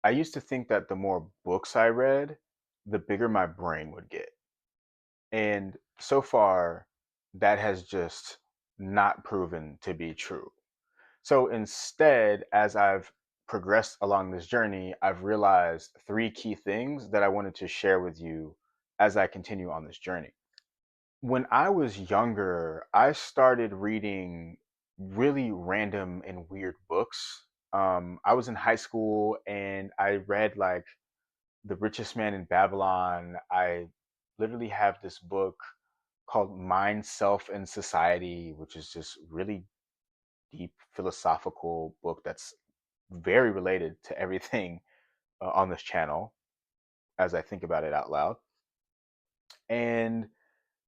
I used to think that the more books I read, the bigger my brain would get. And so far, that has just not proven to be true. So instead, as I've progressed along this journey, I've realized three key things that I wanted to share with you as I continue on this journey. When I was younger, I started reading really random and weird books. I was in high school and I read like The Richest Man in Babylon. I literally have this book called Mind, Self, and Society, which is just really deep philosophical book that's very related to everything on this channel as I think about it out loud. And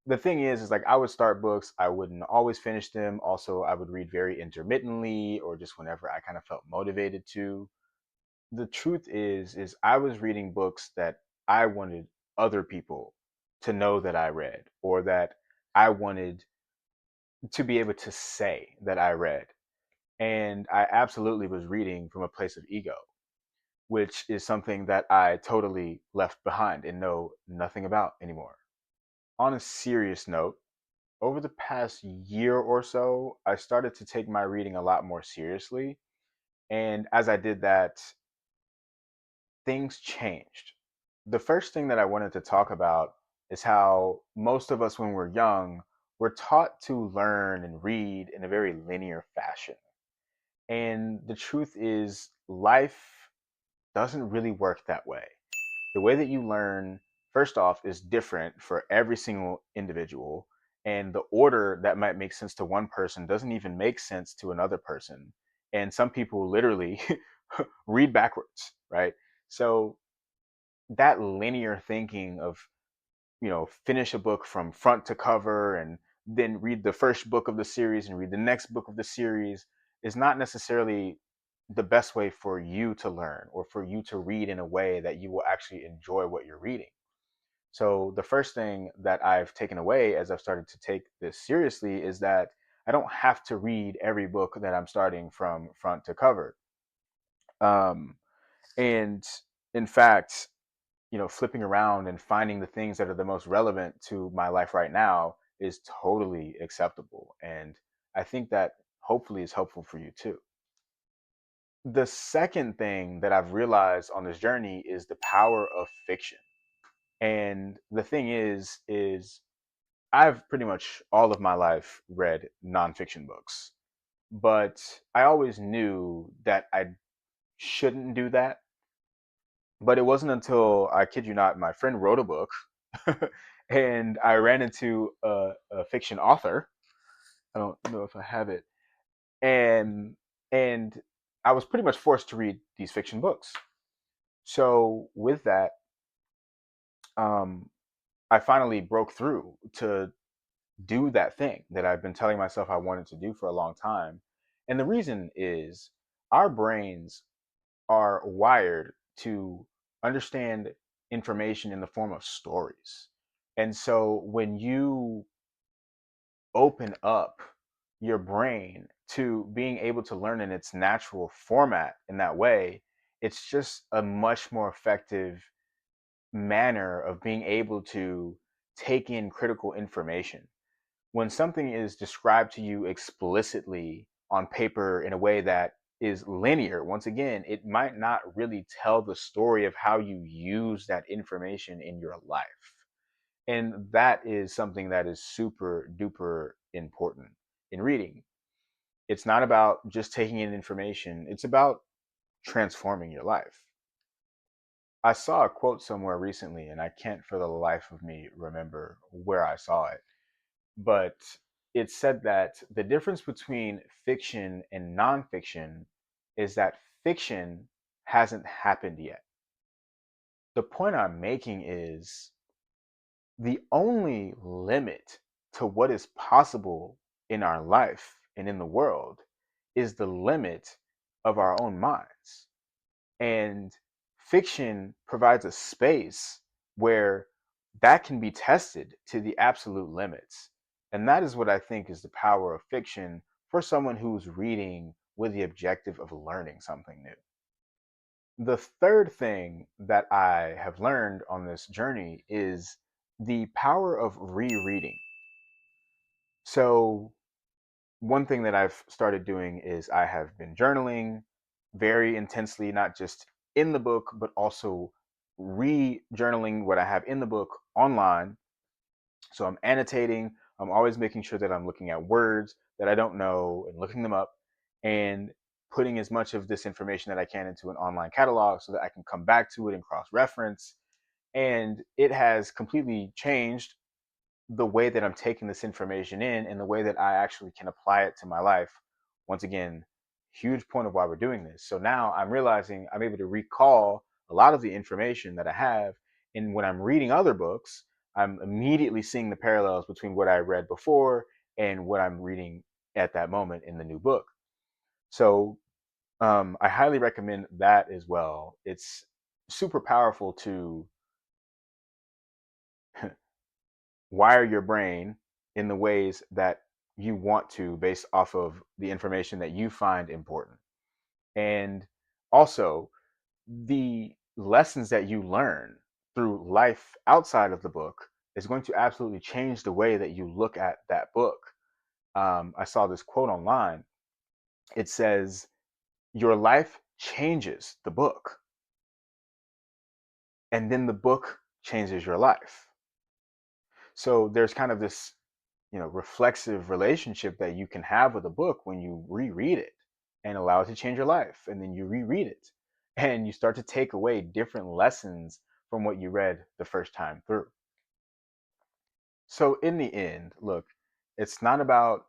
the thing is like I would start books, I wouldn't always finish them. Also, I would read very intermittently or just whenever I kind of felt motivated to. The truth is I was reading books that I wanted other people to know that I read or that I wanted to be able to say that I read. And I absolutely was reading from a place of ego, which is something that I totally left behind and know nothing about anymore. On a serious note, over the past year or so, I started to take my reading a lot more seriously. And as I did that, things changed. The first thing that I wanted to talk about is how most of us, when we're young, we're taught to learn and read in a very linear fashion. And the truth is, life doesn't really work that way. The way that you learn, first off, is different for every single individual. And the order that might make sense to one person doesn't even make sense to another person. And some people literally read backwards, right? So that linear thinking of, finish a book from front to cover and then read the first book of the series and read the next book of the series is not necessarily the best way for you to learn or for you to read in a way that you will actually enjoy what you're reading. So the first thing that I've taken away as I've started to take this seriously is that I don't have to read every book that I'm starting from front to cover. Um, and in fact, flipping around and finding the things that are the most relevant to my life right now is totally acceptable. And I think that hopefully is helpful for you too. The second thing that I've realized on this journey is the power of fiction. And the thing is I've pretty much all of my life read nonfiction books, but I always knew that I shouldn't do that. But it wasn't until, I kid you not, my friend wrote a book and I ran into a fiction author. I don't know if I have it. And and I was pretty much forced to read these fiction books. So with that, um, I finally broke through to do that thing that I've been telling myself I wanted to do for a long time. And the reason is our brains are wired to understand information in the form of stories. And so when you open up your brain to being able to learn in its natural format in that way, it's just a much more effective manner of being able to take in critical information. When something is described to you explicitly on paper in a way that is linear, once again, it might not really tell the story of how you use that information in your life. And that is something that is super duper important in reading. It's not about just taking in information, it's about transforming your life. I saw a quote somewhere recently, and I can't for the life of me remember where I saw it, but it said that the difference between fiction and nonfiction is that fiction hasn't happened yet. The point I'm making is the only limit to what is possible in our life and in the world is the limit of our own minds. And fiction provides a space where that can be tested to the absolute limits. And that is what I think is the power of fiction for someone who's reading with the objective of learning something new. The third thing that I have learned on this journey is the power of rereading. So, one thing that I've started doing is I have been journaling very intensely, not just in the book, but also re journaling what I have in the book online. So I'm annotating, I'm always making sure that I'm looking at words that I don't know and looking them up and putting as much of this information that I can into an online catalog so that I can come back to it and cross reference. And it has completely changed the way that I'm taking this information in and the way that I actually can apply it to my life. Once again, huge point of why we're doing this. So now I'm realizing I'm able to recall a lot of the information that I have. And when I'm reading other books, I'm immediately seeing the parallels between what I read before and what I'm reading at that moment in the new book. So I highly recommend that as well. It's super powerful to wire your brain in the ways that you want to based off of the information that you find important. And also, the lessons that you learn through life outside of the book is going to absolutely change the way that you look at that book. I saw this quote online. It says, your life changes the book, and then the book changes your life. So there's kind of this, reflexive relationship that you can have with a book when you reread it and allow it to change your life, and then you reread it and you start to take away different lessons from what you read the first time through. So in the end, look, it's not about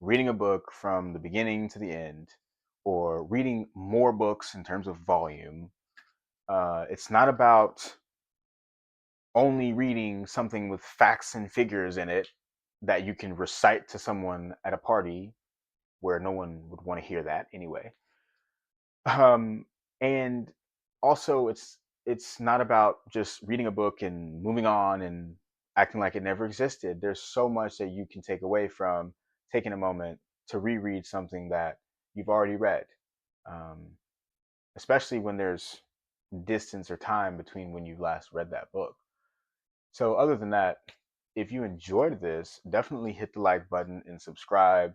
reading a book from the beginning to the end or reading more books in terms of volume. It's not about only reading something with facts and figures in it that you can recite to someone at a party where no one would want to hear that anyway. Um, and also, it's not about just reading a book and moving on and acting like it never existed. There's so much that you can take away from taking a moment to reread something that you've already read, um, especially when there's distance or time between when you last read that book. So, other than that, if you enjoyed this, definitely hit the like button and subscribe.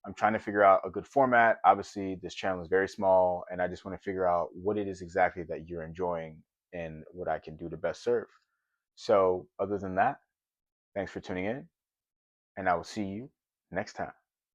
I'm trying to figure out a good format. Obviously, this channel is very small, and I just want to figure out what it is exactly that you're enjoying and what I can do to best serve. So, other than that, thanks for tuning in, and I will see you next time.